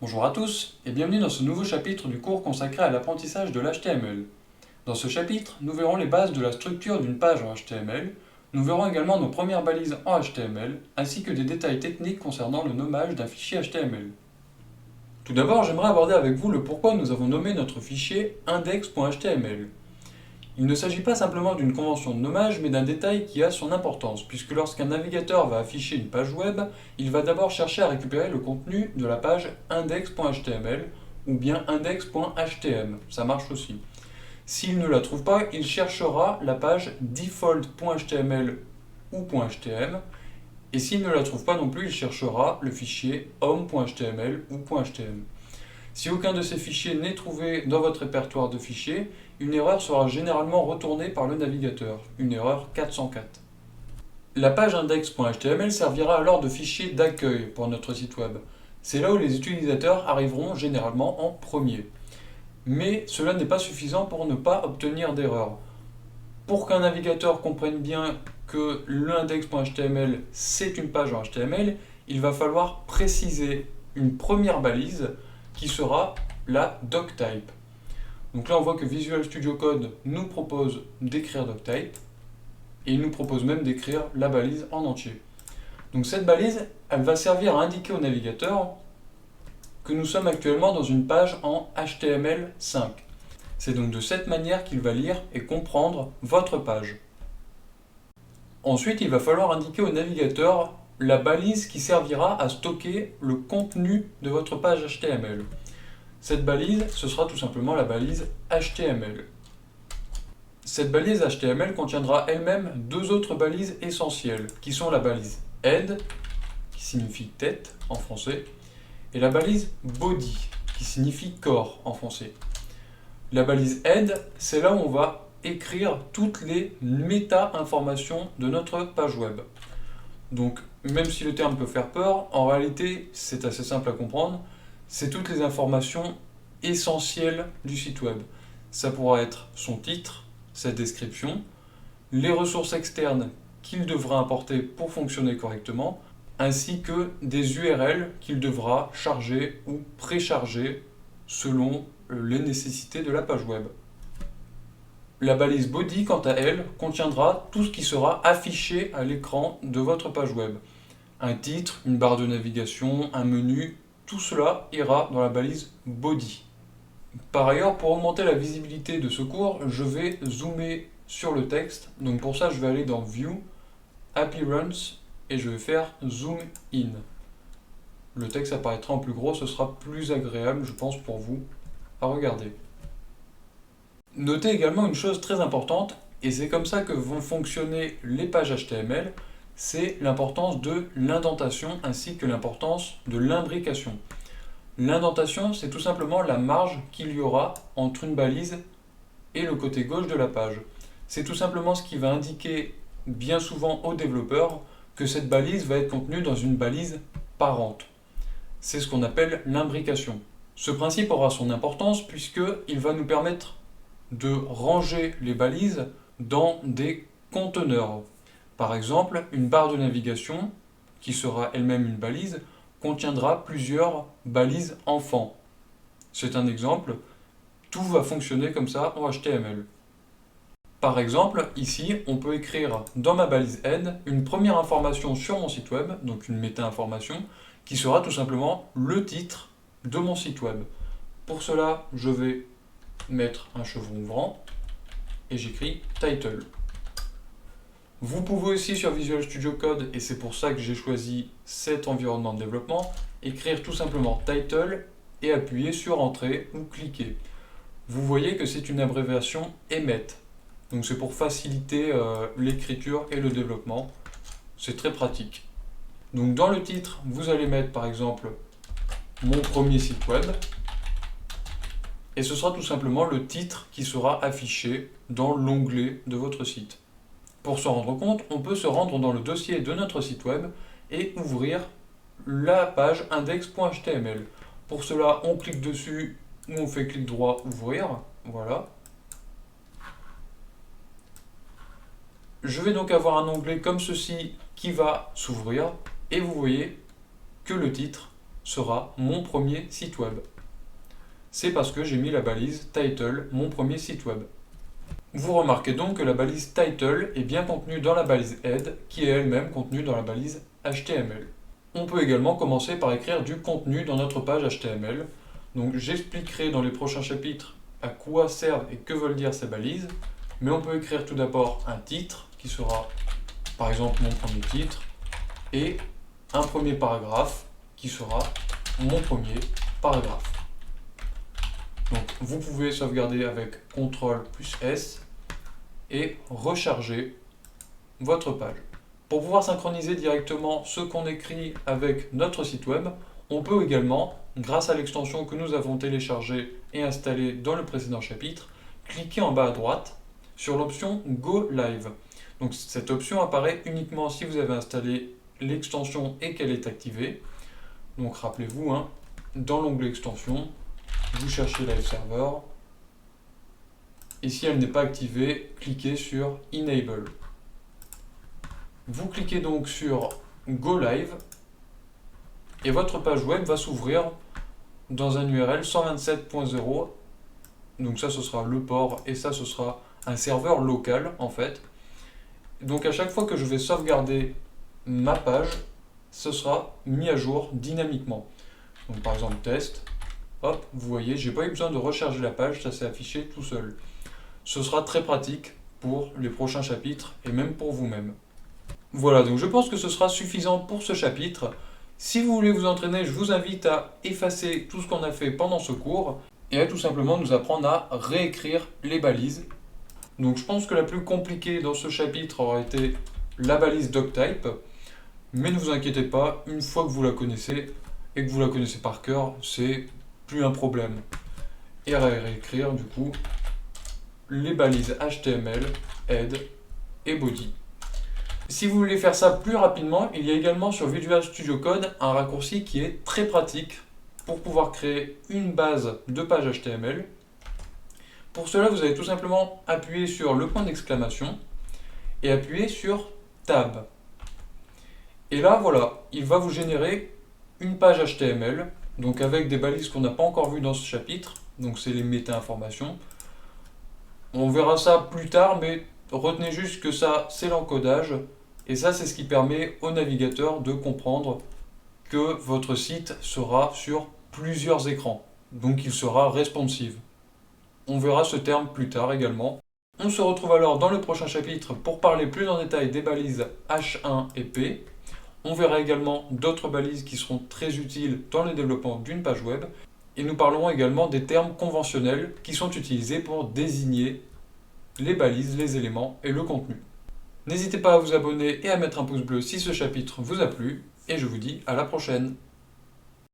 Bonjour à tous et bienvenue dans ce nouveau chapitre du cours consacré à l'apprentissage de l'HTML. Dans ce chapitre, nous verrons les bases de la structure d'une page en HTML, nous verrons également nos premières balises en HTML, ainsi que des détails techniques concernant le nommage d'un fichier HTML. Tout d'abord, j'aimerais aborder avec vous le pourquoi nous avons nommé notre fichier index.html. Il ne s'agit pas simplement d'une convention de nommage, mais d'un détail qui a son importance, puisque lorsqu'un navigateur va afficher une page web, il va d'abord chercher à récupérer le contenu de la page index.html ou bien index.htm, ça marche aussi. S'il ne la trouve pas, il cherchera la page default.html ou .htm, et s'il ne la trouve pas non plus, il cherchera le fichier home.html ou .htm. Si aucun de ces fichiers n'est trouvé dans votre répertoire de fichiers, une erreur sera généralement retournée par le navigateur, une erreur 404. La page index.html servira alors de fichier d'accueil pour notre site web. C'est là où les utilisateurs arriveront généralement en premier. Mais cela n'est pas suffisant pour ne pas obtenir d'erreur. Pour qu'un navigateur comprenne bien que l'index.html c'est une page en HTML, il va falloir préciser une première balise qui sera la doctype. Donc là on voit que Visual Studio Code nous propose d'écrire doctype et il nous propose même d'écrire la balise en entier. Donc cette balise, elle va servir à indiquer au navigateur que nous sommes actuellement dans une page en HTML5. C'est donc de cette manière qu'il va lire et comprendre votre page. Ensuite, il va falloir indiquer au navigateur la balise qui servira à stocker le contenu de votre page HTML. Cette balise, ce sera tout simplement la balise HTML. Cette balise HTML contiendra elle-même deux autres balises essentielles, qui sont la balise head, qui signifie tête en français, et la balise body, qui signifie corps en français. La balise head, c'est là où on va écrire toutes les méta-informations de notre page web. Donc, même si le terme peut faire peur, en réalité, c'est assez simple à comprendre. C'est toutes les informations essentielles du site web. Ça pourra être son titre, sa description, les ressources externes qu'il devra importer pour fonctionner correctement, ainsi que des URL qu'il devra charger ou précharger selon les nécessités de la page web. La balise body, quant à elle, contiendra tout ce qui sera affiché à l'écran de votre page web. Un titre, une barre de navigation, un menu, tout cela ira dans la balise body. Par ailleurs, pour augmenter la visibilité de ce cours, je vais zoomer sur le texte. Donc pour ça, je vais aller dans View, Appearance, et je vais faire Zoom In. Le texte apparaîtra en plus gros, ce sera plus agréable, je pense, pour vous à regarder. Notez également une chose très importante, et c'est comme ça que vont fonctionner les pages HTML, c'est l'importance de l'indentation ainsi que l'importance de l'imbrication. L'indentation, c'est tout simplement la marge qu'il y aura entre une balise et le côté gauche de la page. C'est tout simplement ce qui va indiquer bien souvent aux développeurs que cette balise va être contenue dans une balise parente. C'est ce qu'on appelle l'imbrication. Ce principe aura son importance puisqu'il va nous permettre de ranger les balises dans des conteneurs. Par exemple, une barre de navigation, qui sera elle-même une balise, contiendra plusieurs balises enfants. C'est un exemple, tout va fonctionner comme ça en HTML. Par exemple, ici, on peut écrire dans ma balise head une première information sur mon site web, donc une méta-information, qui sera tout simplement le titre de mon site web. Pour cela, je vais mettre un chevron ouvrant et j'écris title. Vous pouvez aussi sur Visual Studio Code, et c'est pour ça que j'ai choisi cet environnement de développement, écrire tout simplement title et appuyer sur entrée ou cliquer. Vous voyez que c'est une abréviation EMET. Donc c'est pour faciliter l'écriture et le développement. C'est très pratique. Donc dans le titre, vous allez mettre par exemple mon premier site web. Et ce sera tout simplement le titre qui sera affiché dans l'onglet de votre site. Pour s'en rendre compte, on peut se rendre dans le dossier de notre site web et ouvrir la page index.html. Pour cela, on clique dessus ou on fait clic droit ouvrir. Voilà. Je vais donc avoir un onglet comme ceci qui va s'ouvrir et vous voyez que le titre sera mon premier site web. C'est parce que j'ai mis la balise title, mon premier site web. Vous remarquez donc que la balise title est bien contenue dans la balise head, qui est elle-même contenue dans la balise HTML. On peut également commencer par écrire du contenu dans notre page HTML. Donc j'expliquerai dans les prochains chapitres à quoi servent et que veulent dire ces balises, mais on peut écrire tout d'abord un titre, qui sera par exemple mon premier titre, et un premier paragraphe, qui sera mon premier paragraphe. Donc vous pouvez sauvegarder avec CTRL plus S et recharger votre page. Pour pouvoir synchroniser directement ce qu'on écrit avec notre site web, on peut également, grâce à l'extension que nous avons téléchargée et installée dans le précédent chapitre, cliquer en bas à droite sur l'option Go Live. Donc cette option apparaît uniquement si vous avez installé l'extension et qu'elle est activée. Donc rappelez-vous, dans l'onglet extension, vous cherchez Live Server, et si elle n'est pas activée, cliquez sur Enable. Vous cliquez donc sur Go Live, et votre page web va s'ouvrir dans un URL 127.0, donc ça ce sera le port, et ça ce sera un serveur local en fait. Donc à chaque fois que je vais sauvegarder ma page, ce sera mis à jour dynamiquement. Donc par exemple test, hop, vous voyez, j'ai pas eu besoin de recharger la page, ça s'est affiché tout seul. Ce sera très pratique pour les prochains chapitres et même pour vous-même. Voilà, donc je pense que ce sera suffisant pour ce chapitre. Si vous voulez vous entraîner, je vous invite à effacer tout ce qu'on a fait pendant ce cours et à tout simplement nous apprendre à réécrire les balises. Donc je pense que la plus compliquée dans ce chapitre aurait été la balise doctype, mais ne vous inquiétez pas, une fois que vous la connaissez et que vous la connaissez par cœur, c'est plus un problème. Et à réécrire du coup les balises HTML, head et body. Si vous voulez faire ça plus rapidement, il y a également sur Visual Studio Code un raccourci qui est très pratique pour pouvoir créer une base de page HTML. Pour cela, vous allez tout simplement appuyer sur le point d'exclamation et appuyer sur Tab. Et là, voilà, il va vous générer une page HTML, donc avec des balises qu'on n'a pas encore vues dans ce chapitre, donc c'est les méta-informations. On verra ça plus tard, mais retenez juste que ça, c'est l'encodage, et ça, c'est ce qui permet au navigateur de comprendre que votre site sera sur plusieurs écrans, donc il sera responsive. On verra ce terme plus tard également. On se retrouve alors dans le prochain chapitre pour parler plus en détail des balises H1 et P. On verra également d'autres balises qui seront très utiles dans le développement d'une page web. Et nous parlerons également des termes conventionnels qui sont utilisés pour désigner les balises, les éléments et le contenu. N'hésitez pas à vous abonner et à mettre un pouce bleu si ce chapitre vous a plu. Et je vous dis à la prochaine.